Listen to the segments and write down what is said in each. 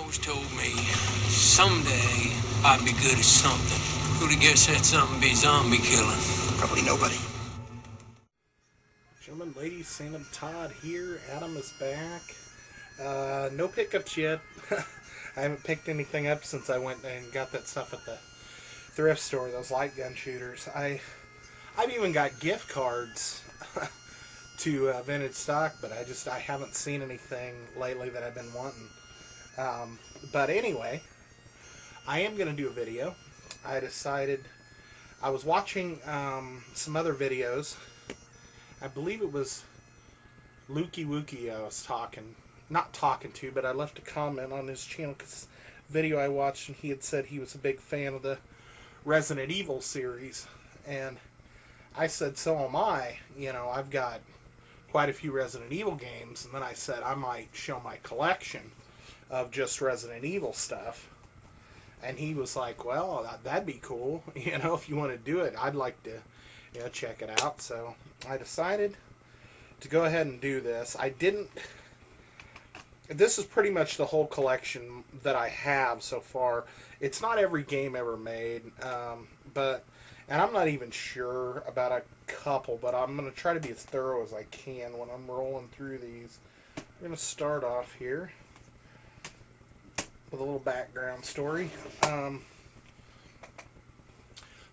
always told me someday I'd be good at something. Who'd have guessed that something be zombie killing? Probably nobody. Gentlemen, ladies, Sandamtod here. Adam is back. No pickups yet. I haven't picked anything up since I went and got that stuff at the thrift store, those light gun shooters. I've even got gift cards to vintage stock, but I haven't seen anything lately that I've been wanting. But anyway, I am going to do a video. I decided I was watching some other videos. I believe it was Lukey Wookie I was not talking to, but I left a comment on his channel because video I watched, and he had said he was a big fan of the Resident Evil series, and I said, so am I. You know, I've got quite a few Resident Evil games, and then I said I might show my collection of just Resident Evil stuff. And he was like, well, that'd be cool. You know, if you want to do it, I'd like to, check it out. So I decided to go ahead and do this. This is pretty much the whole collection that I have so far. It's not every game ever made, and I'm not even sure about a couple, but I'm going to try to be as thorough as I can when I'm rolling through these. We're going to start off here with a little background story.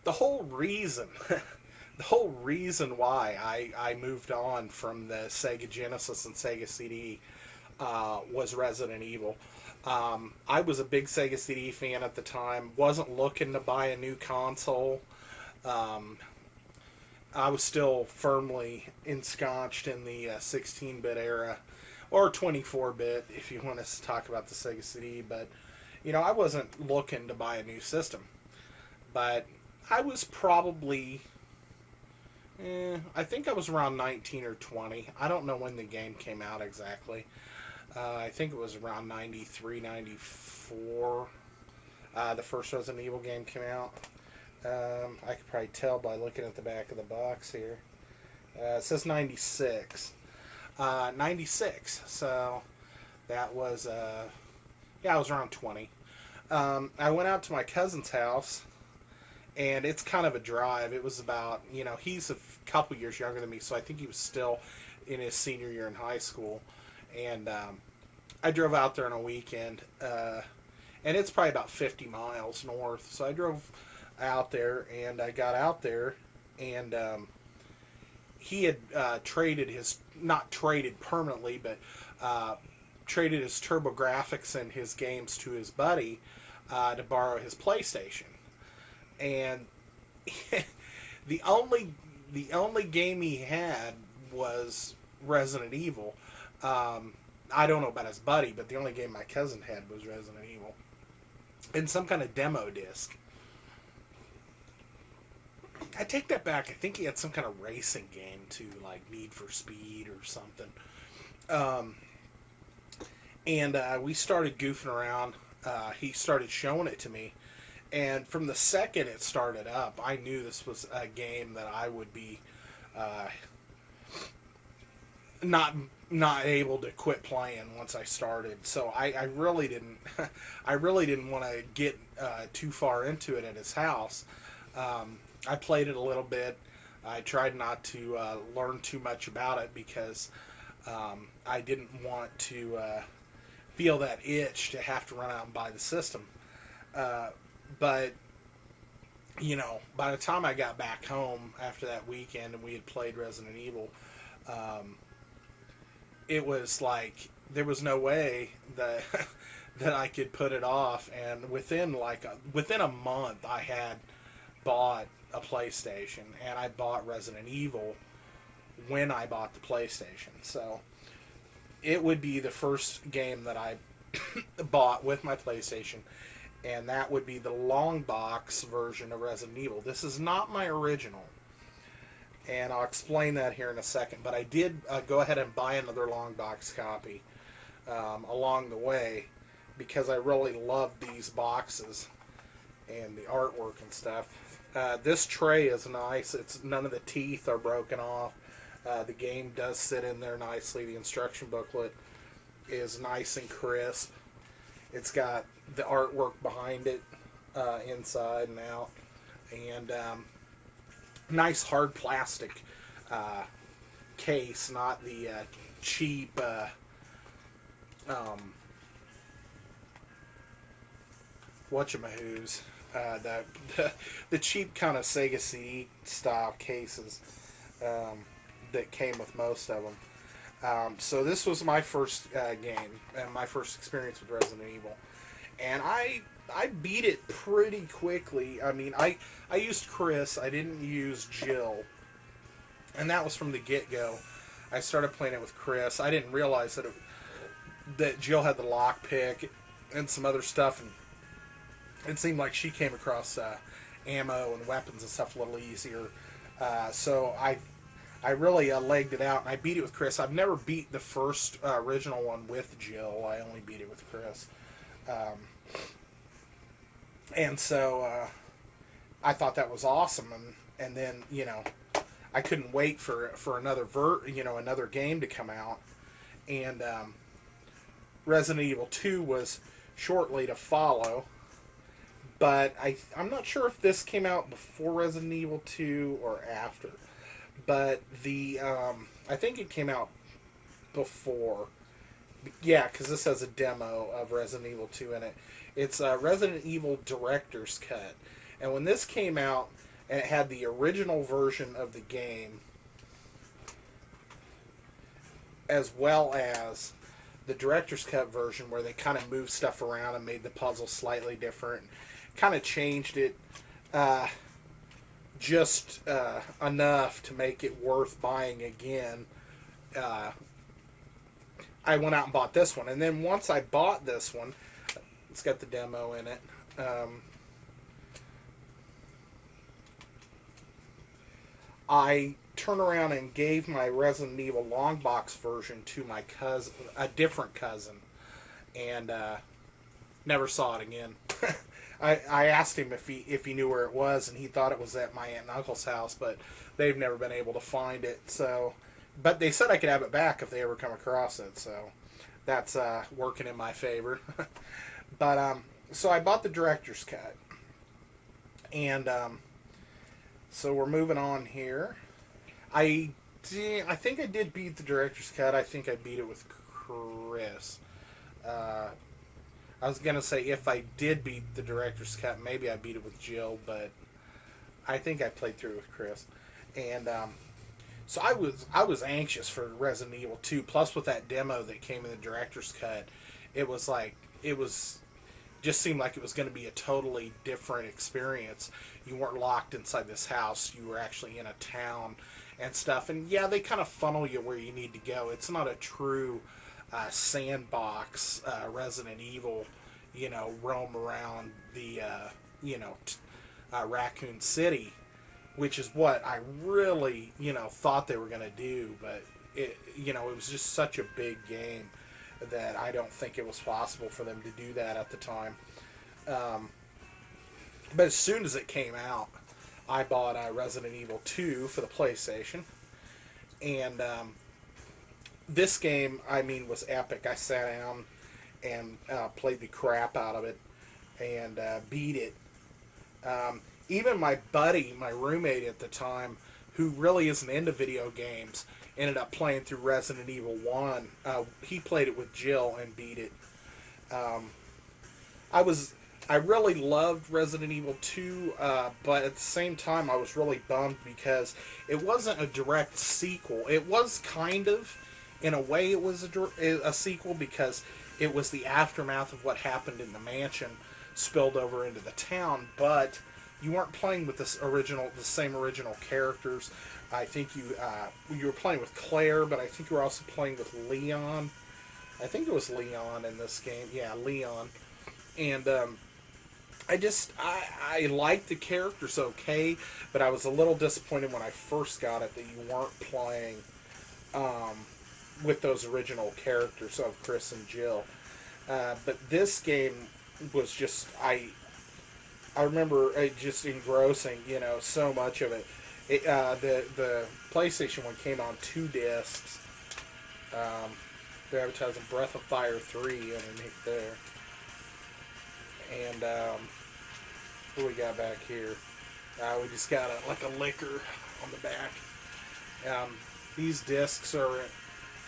The whole reason why I moved on from the Sega Genesis and Sega CD was Resident Evil. I was a big Sega CD fan at the time. Wasn't looking to buy a new console. I was still firmly ensconced in the 16-bit era, or 24-bit if you want us to talk about the Sega CD. But I wasn't looking to buy a new system. But I was probably, I think I was around 19 or 20. I don't know when the game came out exactly. I think it was around 93, 94. The first Resident Evil game came out. I could probably tell by looking at the back of the box here. It says 96. 96. So that was, I was around 20. I went out to my cousin's house, and it's kind of a drive. It was about, he's a couple years younger than me, so I think he was still in his senior year in high school. And I drove out there on a weekend, and it's probably about 50 miles north. So I drove out there, and I got out there, and he had not traded permanently, but traded his TurboGrafx and his games to his buddy to borrow his PlayStation. And the only game he had was Resident Evil. I don't know about his buddy, but the only game my cousin had was Resident Evil, and some kind of demo disc. I take that back. I think he had some kind of racing game too, like Need for Speed or something. And we started goofing around. He started showing it to me, and from the second it started up, I knew this was a game that I would be not able to quit playing once I started. So I really didn't want to get too far into it at his house. I played it a little bit. I tried not to learn too much about it because I didn't want to feel that itch to have to run out and buy the system. But by the time I got back home after that weekend and we had played Resident Evil, it was like there was no way that that I could put it off. And within a month, I had bought a PlayStation, and I bought Resident Evil when I bought the PlayStation. So it would be the first game that I bought with my PlayStation, and that would be the long box version of Resident Evil. This is not my original, and I'll explain that here in a second. But I did go ahead and buy another long box copy along the way because I really loved these boxes and the artwork and stuff. This tray is nice. None of the teeth are broken off. The game does sit in there nicely. The instruction booklet is nice and crisp. It's got the artwork behind it, inside and out, and nice hard plastic case, not the cheap whatchamahoos, the cheap kind of Sega CD style cases that came with most of them. So this was my first game and my first experience with Resident Evil, and I beat it pretty quickly. I mean, I used Chris. I didn't use Jill, and that was from the get-go. I started playing it with Chris. I didn't realize that Jill had the lockpick and some other stuff, and it seemed like she came across ammo and weapons and stuff a little easier. So I really legged it out, and I beat it with Chris. I've never beat the first original one with Jill. I only beat it with Chris. And so I thought that was awesome. And then, you know, I couldn't wait for another another game to come out. And Resident Evil 2 was shortly to follow. But I'm not sure if this came out before Resident Evil 2 or after. But I think it came out before. Yeah, because this has a demo of Resident Evil 2 in it. It's a Resident Evil Director's Cut. And when this came out, and it had the original version of the game, as well as the Director's Cut version, where they kind of moved stuff around and made the puzzle slightly different, kind of changed it just enough to make it worth buying again. I went out and bought this one, and then once I bought this one, it's got the demo in it. I turned around and gave my Resident Evil long box version to my cousin, a different cousin, and never saw it again. I asked him if he knew where it was, and he thought it was at my aunt and uncle's house, but they've never been able to find it. So, but they said I could have it back if they ever come across it. So that's working in my favor. But so I bought the Director's Cut, and so we're moving on here. I think I did beat the Director's Cut. I think I beat it with Chris. I was going to say if I did beat the Director's Cut, maybe I beat it with Jill, but I think I played through with Chris. And so I was anxious for Resident Evil 2, plus with that demo that came in the Director's Cut, just seemed like it was going to be a totally different experience. You weren't locked inside this house. You were actually in a town and stuff. And yeah, they kind of funnel you where you need to go. It's not a true sandbox Resident Evil, roam around the Raccoon City, which is what I really thought they were going to do, but it was just such a big game that I don't think it was possible for them to do that at the time. But as soon as it came out, I bought Resident Evil 2 for the PlayStation, and this game, was epic. I sat down and played the crap out of it and beat it. Even my buddy, my roommate at the time, who really isn't into video games, ended up playing through Resident Evil 1. He played it with Jill and beat it. I really loved Resident Evil 2, but at the same time I was really bummed because it wasn't a direct sequel. It was kind of, in a way it was a sequel, because it was the aftermath of what happened in the mansion spilled over into the town, but you weren't playing with the same original characters. I think you were playing with Claire, but I think you were also playing with Leon. I think it was Leon in this game. Yeah, Leon. And I liked the characters okay, but I was a little disappointed when I first got it that you weren't playing with those original characters of Chris and Jill. But this game was just, I remember it just engrossing, so much of it. The PlayStation one came on 2 discs. They're advertising Breath of Fire 3 underneath there. And what do we got back here? We just got like a liquor on the back. These discs are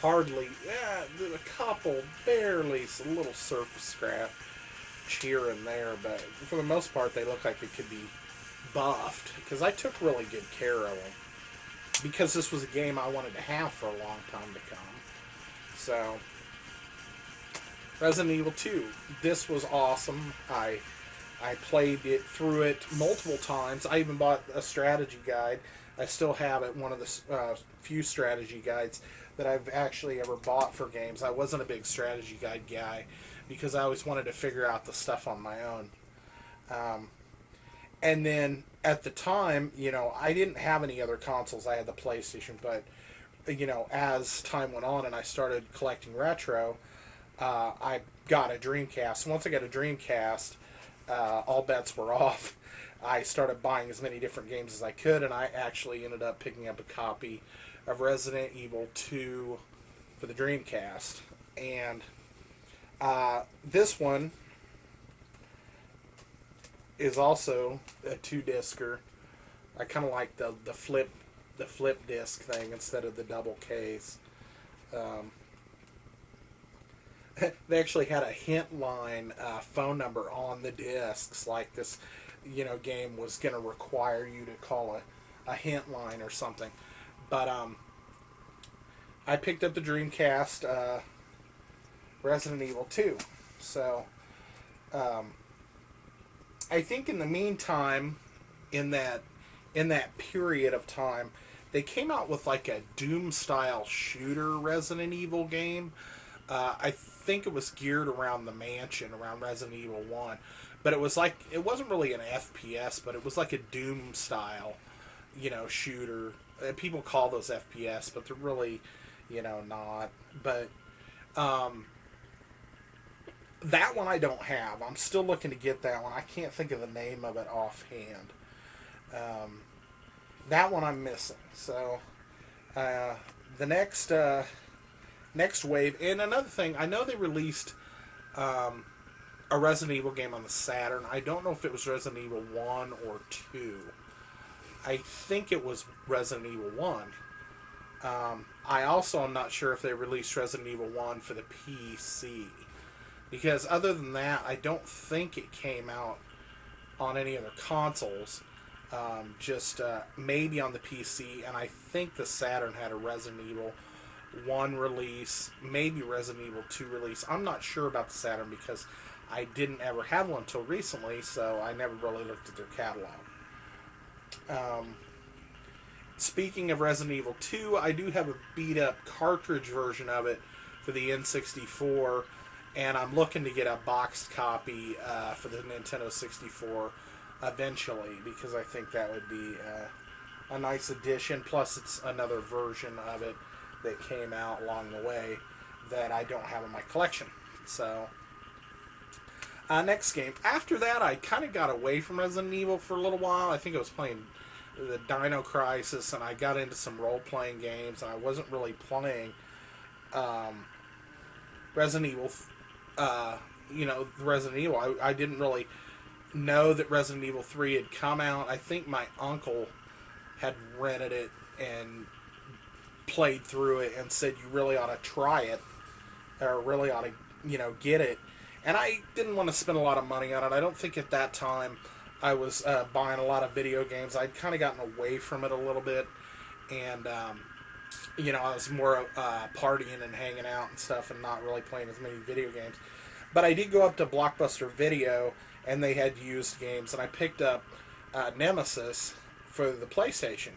hardly, a couple, barely, a little surface scratch here and there, but for the most part they look like they could be buffed, because I took really good care of them, because this was a game I wanted to have for a long time to come. So, Resident Evil 2, this was awesome. I played it through it multiple times. I even bought a strategy guide. I still have it, one of the few strategy guides that I've actually ever bought for games. I wasn't a big strategy guide guy because I always wanted to figure out the stuff on my own. And then at the time, I didn't have any other consoles. I had the PlayStation, but as time went on and I started collecting retro, I got a Dreamcast. Once I got a Dreamcast, all bets were off. I started buying as many different games as I could, and I actually ended up picking up a copy of Resident Evil 2 for the Dreamcast. And this one is also a 2-discer. I kind of like the flip disc thing instead of the double case. They actually had a hint line phone number on the discs, like this game was going to require you to call a hint line or something. But I picked up the Dreamcast Resident Evil 2. So I think in the meantime, in that period of time, they came out with like a Doom-style shooter Resident Evil game. I think it was geared around the mansion, around Resident Evil 1. But it wasn't really an FPS, but it was like a Doom-style, shooter. People call those FPS, but they're really, not. But that one I don't have. I'm still looking to get that one. I can't think of the name of it offhand. That one I'm missing. So the next wave. And another thing, I know they released a Resident Evil game on the Saturn. I don't know if it was Resident Evil 1 or 2. I think it was Resident Evil 1. I also am not sure if they released Resident Evil 1 for the PC. Because other than that, I don't think it came out on any other consoles. Just maybe on the PC. And I think the Saturn had a Resident Evil 1 release, maybe Resident Evil 2 release. I'm not sure about the Saturn because I didn't ever have one until recently, so I never really looked at their catalog. Speaking of Resident Evil 2, I do have a beat-up cartridge version of it for the N64, and I'm looking to get a boxed copy for the Nintendo 64 eventually, because I think that would be a nice addition. Plus, it's another version of it that came out along the way that I don't have in my collection. So, next game. After that, I kind of got away from Resident Evil for a little while. I think I was playing the Dino Crisis, and I got into some role-playing games, and I wasn't really playing Resident Evil. Resident Evil. I didn't really know that Resident Evil 3 had come out. I think my uncle had rented it and played through it and said you really ought to try it, or really ought to get it. And I didn't want to spend a lot of money on it. I don't think at that time I was buying a lot of video games. I'd kind of gotten away from it a little bit, and I was more partying and hanging out and stuff, and not really playing as many video games. But I did go up to Blockbuster Video, and they had used games, and I picked up Nemesis for the PlayStation.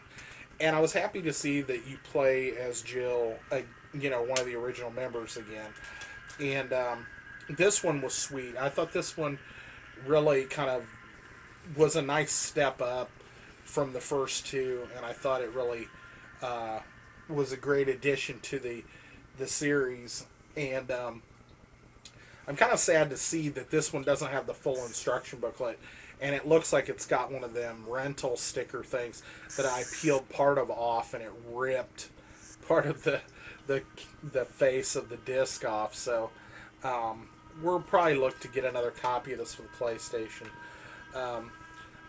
And I was happy to see that you play as Jill, one of the original members again. And this one was sweet. I thought this one really kind of was a nice step up from the first two, and I thought it really was a great addition to the series. And I'm kind of sad to see that this one doesn't have the full instruction booklet, and it looks like it's got one of them rental sticker things that I peeled part of off, and it ripped part of the face of the disc off. So we'll probably look to get another copy of this for the PlayStation. Um,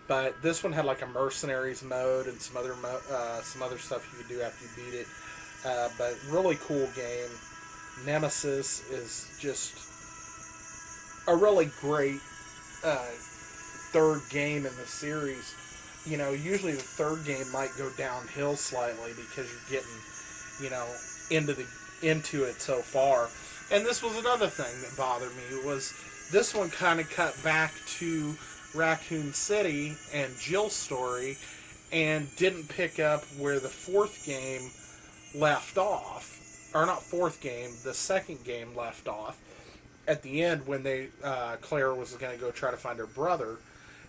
but this one had like a mercenaries mode and some other stuff you could do after you beat it. But really cool game. Nemesis is just a really great third game in the series. You know, usually the third game might go downhill slightly because you're getting, you know, into it so far. And this was another thing that bothered me was this one kind of cut back to Raccoon City and Jill's story and didn't pick up where the fourth game left off. Or not fourth game, the second game left off. At the end when Claire was going to go try to find her brother,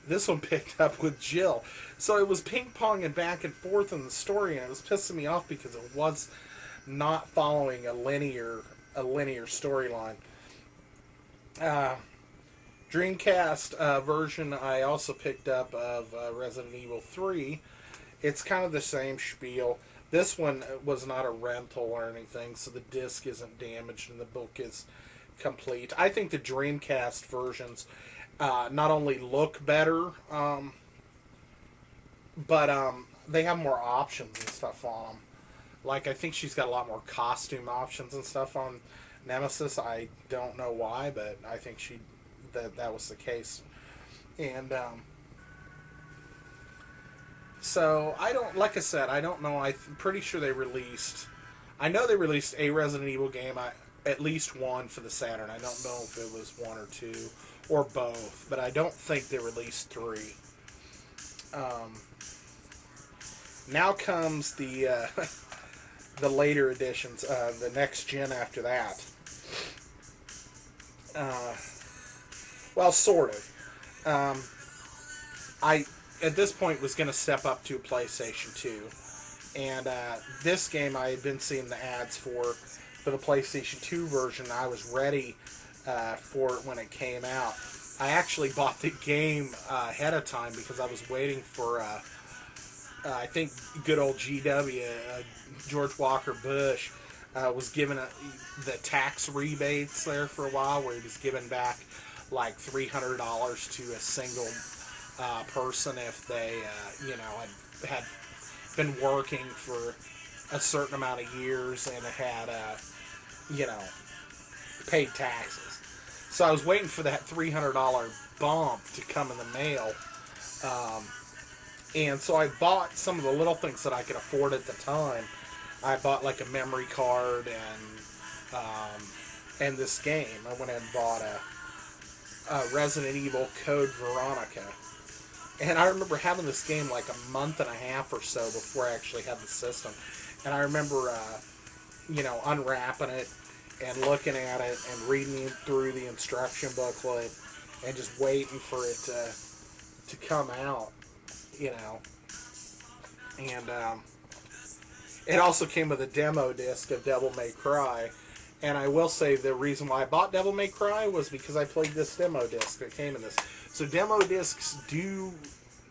this one picked up with Jill. So it was ping-ponging back and forth in the story, and it was pissing me off because it was not following a linear storyline. Dreamcast version I also picked up of Resident Evil 3. It's kind of the same spiel. This one was not a rental or anything, so the disc isn't damaged and the book is complete. I think the Dreamcast versions not only look better, but they have more options and stuff on them. Like, I think she's got a lot more costume options and stuff on Nemesis. I don't know why, but I think that was the case. And so I don't, like I said, I don't know. I'm pretty sure they released. I know they released a Resident Evil game, at least one for the Saturn. I don't know if it was one or two or both, but I don't think they released 3. Now comes the the later editions, the next gen after that. Well, sort of. I at this point was going to step up to a PlayStation 2, and this game I had been seeing the ads for the PlayStation 2 version. I was ready for it when it came out. I actually bought the game ahead of time because I was waiting for I think good old GW, George Walker Bush, was given the tax rebates there for a while, where he was giving back like $300 to a single person if they, had been working for a certain amount of years and had, paid taxes. So I was waiting for that $300 bump to come in the mail. And so I bought some of the little things that I could afford at the time. I bought like a memory card and this game. I went and bought a Resident Evil Code Veronica. And I remember having this game like a month and a half or so before I actually had the system. And I remember, unwrapping it and looking at it and reading through the instruction booklet and just waiting for it to come out. And it also came with a demo disc of Devil May Cry, and I will say the reason why I bought Devil May Cry was because I played this demo disc that came in this. So demo discs do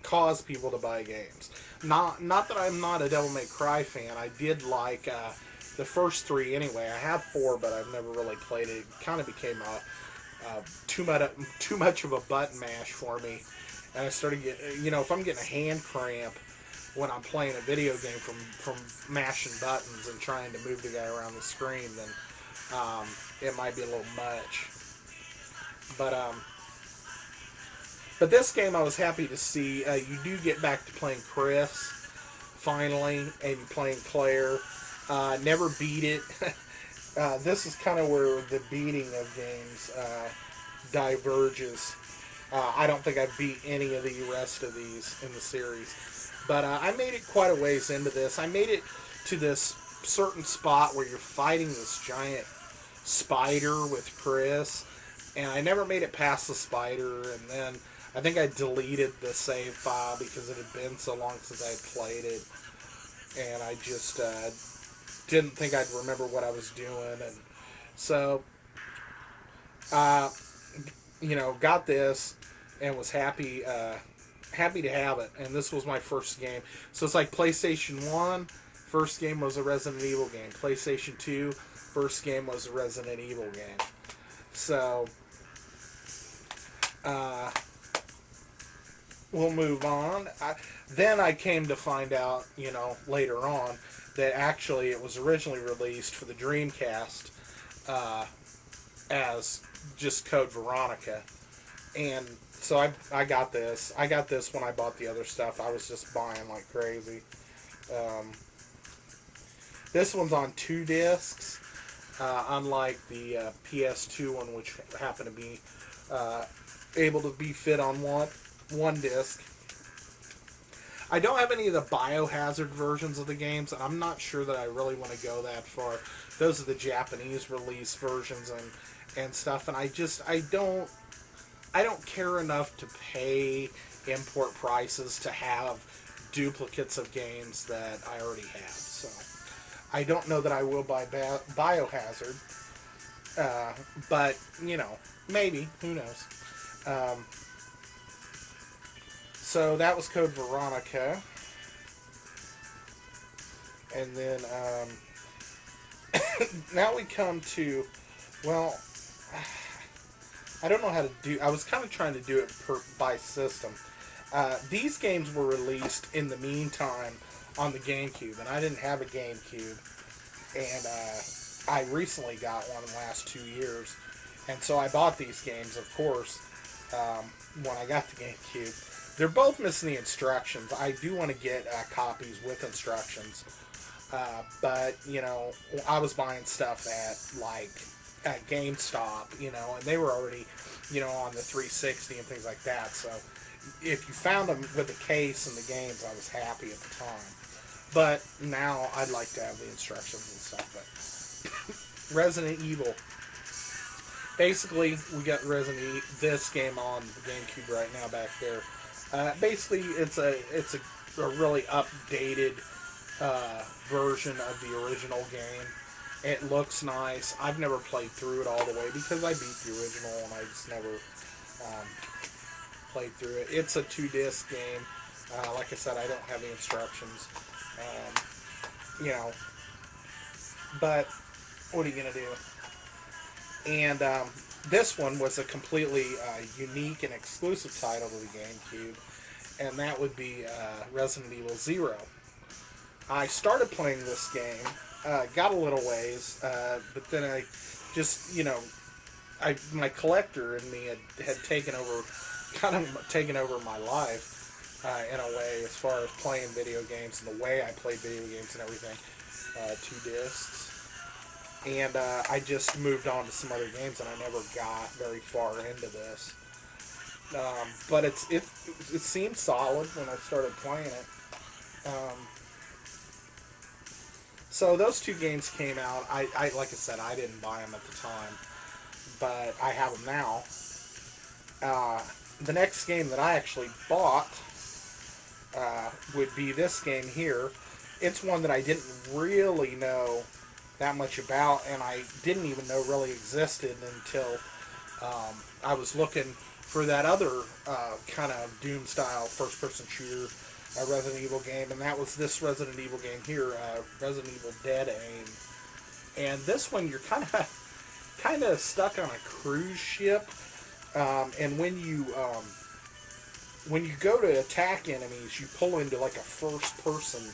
cause people to buy games. Not that I'm not a Devil May Cry fan. I did like the first 3 anyway. I have 4, but I've never really played it. It kind of became too much of a button mash for me. And I started getting, if I'm getting a hand cramp when I'm playing a video game from mashing buttons and trying to move the guy around the screen, then it might be a little much. But this game I was happy to see. You do get back to playing Chris, finally, and you're playing Claire. Never beat it. This is kind of where the beating of games diverges. I don't think I beat any of the rest of these in the series. But I made it quite a ways into this. I made it to this certain spot where you're fighting this giant spider with Chris. And I never made it past the spider. And then I think I deleted the save file because it had been so long since I had played it. And I just didn't think I'd remember what I was doing. And so, got this and was happy to have it. And this was my first game. So it's like PlayStation 1, first game was a Resident Evil game. PlayStation 2, first game was a Resident Evil game. So Uh, we'll move on. Then I came to find out, later on, that actually it was originally released for the Dreamcast uh, as just code Veronica. And so I got this. I got this when I bought the other stuff. I was just buying like crazy. Um, this one's on 2 discs, unlike the PS2 one, which happened to be able to be fit on one disc. I don't have any of the Biohazard versions of the games, and I'm not sure that I really want to go that far. Those are the Japanese release versions and stuff, and I don't care enough to pay import prices to have duplicates of games that I already have. So I don't know that I will buy Biohazard, but maybe, who knows. So that was code Veronica, and then now we come to, well, I don't know how to do. I was kind of trying to do it by system. These games were released in the meantime on the GameCube, and I didn't have a GameCube, and I recently got one in the last 2 years, and so I bought these games, of course, when I got the GameCube. They're both missing the instructions. I do want to get copies with instructions, but I was buying stuff at GameStop, and they were already, on the 360 and things like that. So if you found them with the case and the games, I was happy at the time. But now I'd like to have the instructions and stuff. But Resident Evil. Basically, we got this game on the GameCube right now back there. Basically, it's a really updated version of the original game. It looks nice. I've never played through it all the way because I beat the original and I just never played through it. It's a 2-disc game. Like I said, I don't have the instructions. But what are you going to do? And this one was a completely unique and exclusive title to the GameCube, and that would be Resident Evil 0. I started playing this game, got a little ways, but then I just, my collector in me had taken over my life in a way, as far as playing video games and the way I played video games and everything. 2 discs. And I just moved on to some other games, and I never got very far into this. But it seemed solid when I started playing it. So those 2 games came out. I like I said, I didn't buy them at the time, but I have them now. The next game that I actually bought would be this game here. It's one that I didn't really know that much about, and I didn't even know really existed until I was looking for that other kind of Doom-style first-person shooter Resident Evil game, and that was this Resident Evil game here, Resident Evil Dead Aim. And this one, you're kind of stuck on a cruise ship, and when you go to attack enemies, you pull into like a first-person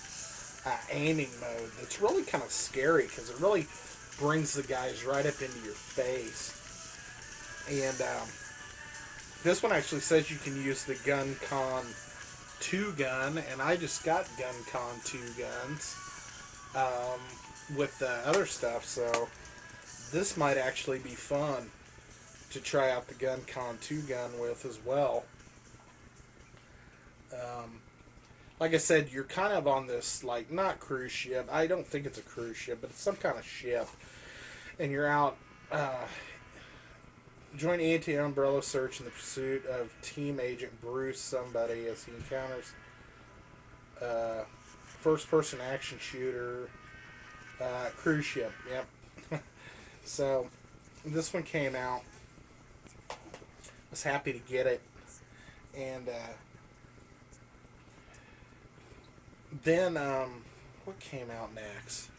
aiming mode. That's really kind of scary because it really brings the guys right up into your face. And this one actually says you can use the GunCon 2 gun, and I just got GunCon 2 guns with the other stuff, so this might actually be fun to try out the GunCon 2 gun with as well. Like I said, you're kind of on this, like, not cruise ship. I don't think it's a cruise ship, but it's some kind of ship. And you're out, join anti-umbrella search in the pursuit of team agent Bruce somebody as he encounters first-person action shooter, cruise ship, yep. So, this one came out. I was happy to get it. And, then, what came out next?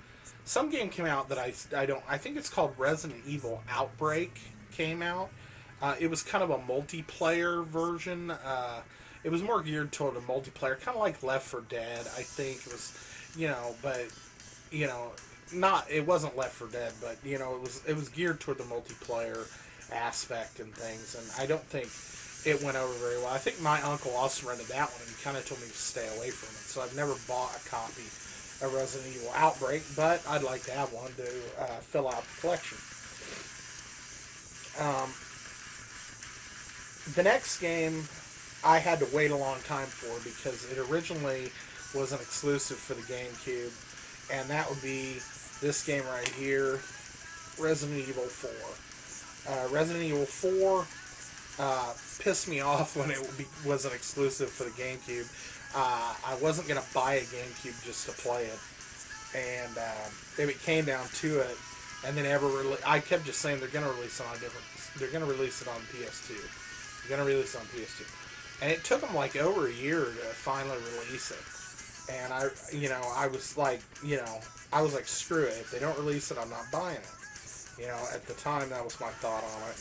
Some game came out that I think it's called Resident Evil Outbreak came out. It was kind of a multiplayer version. It was more geared toward a multiplayer, kind of like Left 4 Dead. I think it was, but you know, not it wasn't Left 4 Dead, but it was geared toward the multiplayer aspect and things. And I don't think it went over very well. I think my uncle also rented that one, and he kind of told me to stay away from it. So I've never bought a copy of Resident Evil Outbreak, but I'd like to have one to fill out the collection. Um, the next game I had to wait a long time for because it originally was an exclusive for the GameCube, and that would be this game right here, Resident Evil 4. Resident Evil 4 pissed me off when it was an exclusive for the GameCube. I wasn't going to buy a GameCube just to play it, and if it came down to it, and then I kept just saying they're going to release it on they're going to release it on PS2. They're going to release it on PS2. And it took them like over a year to finally release it. And I was like, screw it. If they don't release it, I'm not buying it. At the time, that was my thought on it.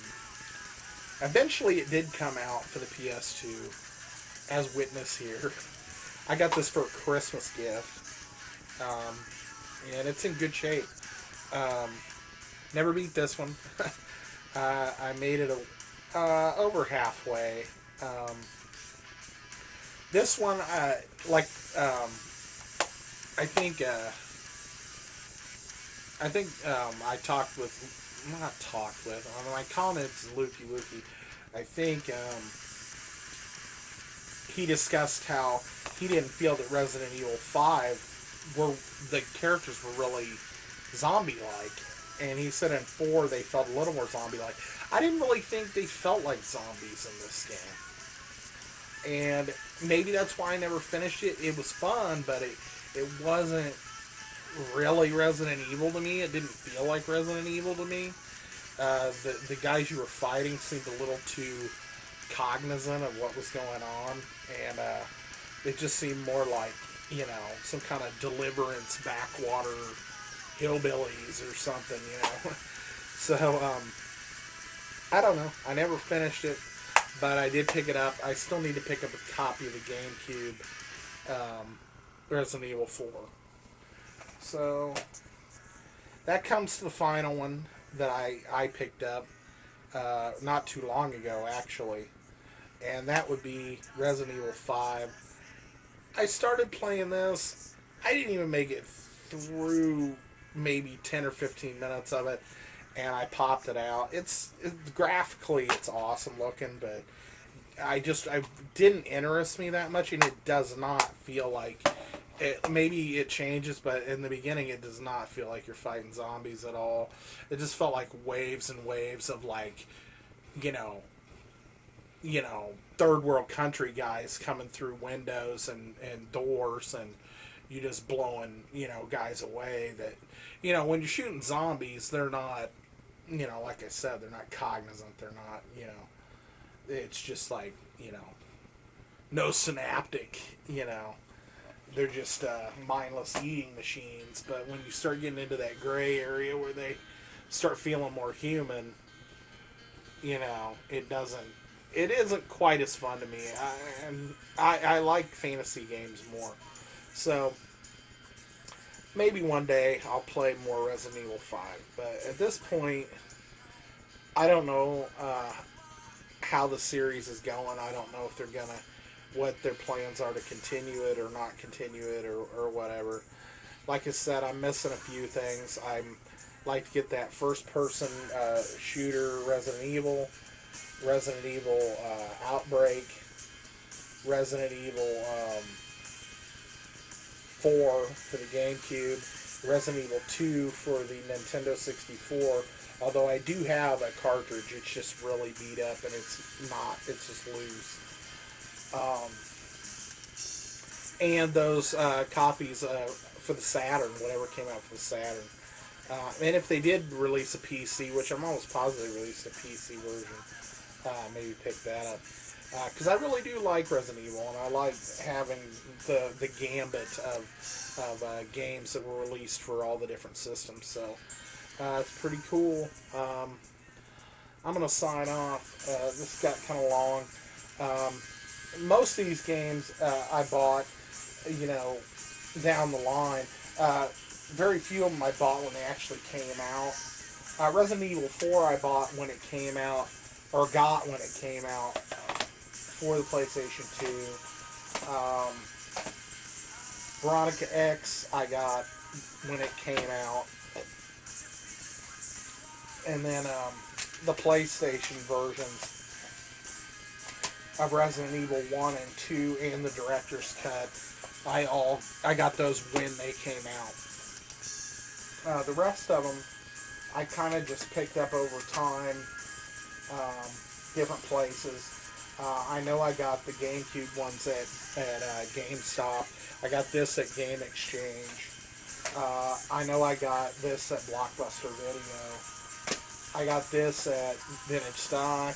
And eventually, it did come out for the PS2, as witness here. I got this for a Christmas gift. And it's in good shape. Never beat this one. I made it over halfway. This one, I think on my comments, Lukey Wookie, I think he discussed how he didn't feel that Resident Evil 5 the characters were really zombie-like. And he said in 4 they felt a little more zombie-like. I didn't really think they felt like zombies in this game. And maybe that's why I never finished it. It was fun, but it wasn't really Resident Evil to me. It didn't feel like Resident Evil to me. The guys you were fighting seemed a little too cognizant of what was going on. And it just seemed more like, some kind of Deliverance backwater hillbillies or something, So, I don't know. I never finished it, but I did pick it up. I still need to pick up a copy of the GameCube Resident Evil 4. So, that comes to the final one that I picked up not too long ago, actually. And that would be Resident Evil 5. I started playing this. I didn't even make it through maybe 10 or 15 minutes of it, and I popped it out. Graphically, it's awesome looking, but I didn't interest me that much, and it does not feel like it. Maybe it changes, but in the beginning, it does not feel like you're fighting zombies at all. It just felt like waves and waves of third world country guys coming through windows and doors, and you just blowing guys away. That when you're shooting zombies, they're not like I said, they're not cognizant. They're not it's just like no synaptic. They're just mindless eating machines. But when you start getting into that gray area where they start feeling more human, it isn't quite as fun to me. I like fantasy games more. So, maybe one day I'll play more Resident Evil 5. But at this point, I don't know how the series is going. I don't know if they're going to, what their plans are to continue it or not continue it or whatever. Like I said, I'm missing a few things. I'd like to get that first-person shooter Resident Evil Outbreak, Resident Evil 4 for the GameCube, Resident Evil 2 for the Nintendo 64. Although I do have a cartridge, it's just really beat up and it's just loose. And those copies for the Saturn, whatever came out for the Saturn. And if they did release a PC, which I'm almost positive they released a PC version, maybe pick that up. Because I really do like Resident Evil, and I like having the gambit of games that were released for all the different systems. So it's pretty cool. I'm going to sign off. This got kind of long. Most of these games I bought, you know, down the line. Very few of them I bought when they actually came out. Resident Evil 4 I bought when it came out, or got when it came out for the PlayStation 2. Veronica X I got when it came out. And then the PlayStation versions of Resident Evil 1 and 2 and the Director's Cut, I got those when they came out. The rest of them I kind of just picked up over time, different places. I know I got the GameCube ones at GameStop. I got this at Game Exchange. I know I got this at Blockbuster Video. I got this at Vintage Stock.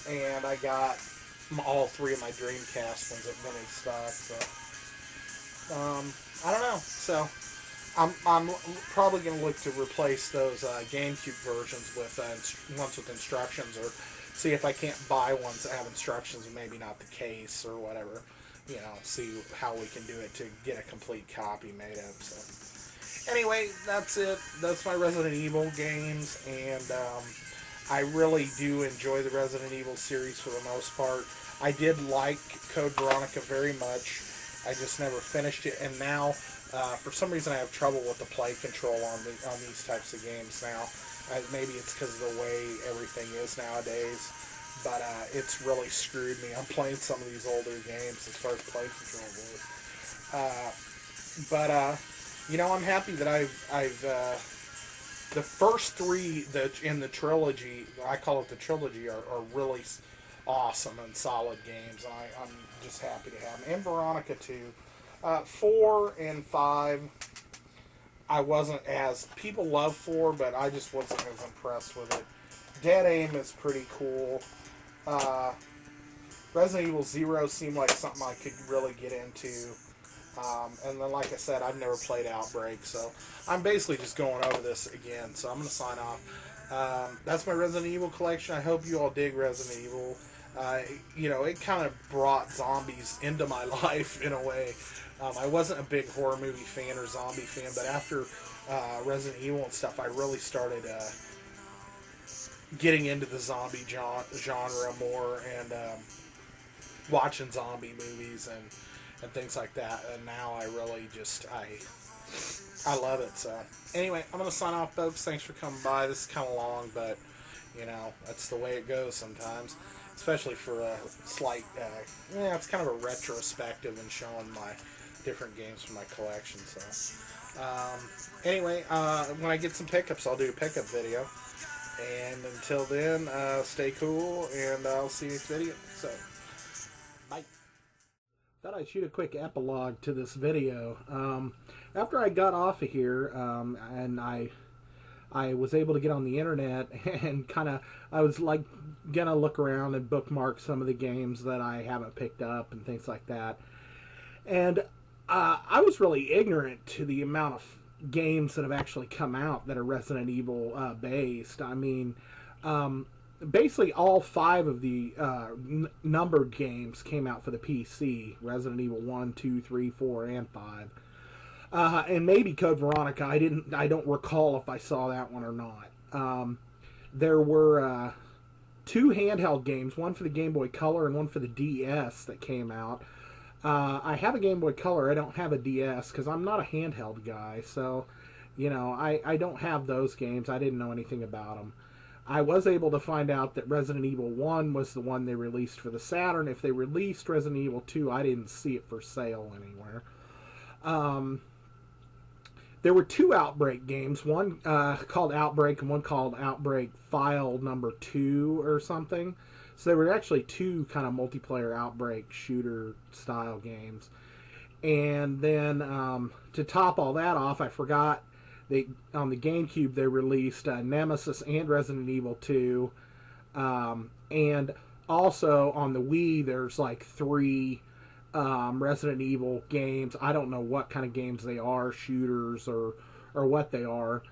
And I got all three of my Dreamcast ones at Vintage Stock. So, I don't know. So, I'm probably going to look to replace those GameCube versions with ones with instructions, or see if I can't buy ones that have instructions and maybe not the case or whatever. You know, see how we can do it to get a complete copy made up. So, anyway, that's it. That's my Resident Evil games, and I really do enjoy the Resident Evil series for the most part. I did like Code Veronica very much. I just never finished it, and now, for some reason, I have trouble with the play control on these types of games now. Maybe it's because of the way everything is nowadays, but it's really screwed me. I'm playing some of these older games as far as play control goes. You know, I'm happy that I've the first three in the trilogy, I call it the trilogy, are really awesome and solid games. I'm just happy to have them. And Veronica 2. 4 and 5, I wasn't as... People love 4, but I just wasn't as impressed with it. Dead Aim is pretty cool. Resident Evil 0 seemed like something I could really get into. And then, like I said, I've never played Outbreak, so I'm basically just going over this again. So I'm going to sign off. That's my Resident Evil collection. I hope you all dig Resident Evil. You know, it kind of brought zombies into my life in a way. I wasn't a big horror movie fan or zombie fan, but after Resident Evil and stuff, I really started getting into the zombie genre more, and watching zombie movies and things like that. And now I really just I love it. So anyway, I'm gonna sign off, folks. Thanks for coming by. This is kind of long, but you know, that's the way it goes sometimes, especially for a slight yeah, it's kind of a retrospective and showing my different games from my collection. So anyway, when I get some pickups, I'll do a pickup video. And until then, stay cool, and I'll see you next video. So, bye. Thought I'd shoot a quick epilogue to this video. After I got off of here, and I was able to get on the internet and I was like gonna look around and bookmark some of the games that I haven't picked up and things like that. And I was really ignorant to the amount of games that have actually come out that are Resident Evil based. I mean, basically all 5 of the numbered games came out for the PC. Resident Evil 1, 2, 3, 4, and 5. And maybe Code Veronica. I don't recall if I saw that one or not. There were 2 handheld games, one for the Game Boy Color and one for the DS that came out. I have a Game Boy Color. I don't have a DS because I'm not a handheld guy. So, you know, I don't have those games. I didn't know anything about them. I was able to find out that Resident Evil 1 was the one they released for the Saturn. If they released Resident Evil 2, I didn't see it for sale anywhere. There were 2 Outbreak games, one called Outbreak and one called Outbreak File Number 2 or something. So there were actually 2 kind of multiplayer Outbreak shooter style games. And then to top all that off, I forgot on the GameCube they released Nemesis and Resident Evil 2. And also on the Wii there's like 3 Resident Evil games. I don't know what kind of games they are, shooters or what they are.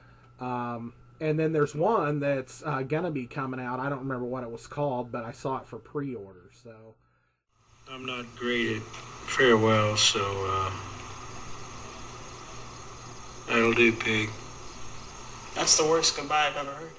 And then there's one that's gonna be coming out. I don't remember what it was called, but I saw it for pre-order. So I'm not great at farewell, so that'll do, pig. That's the worst goodbye I've ever heard.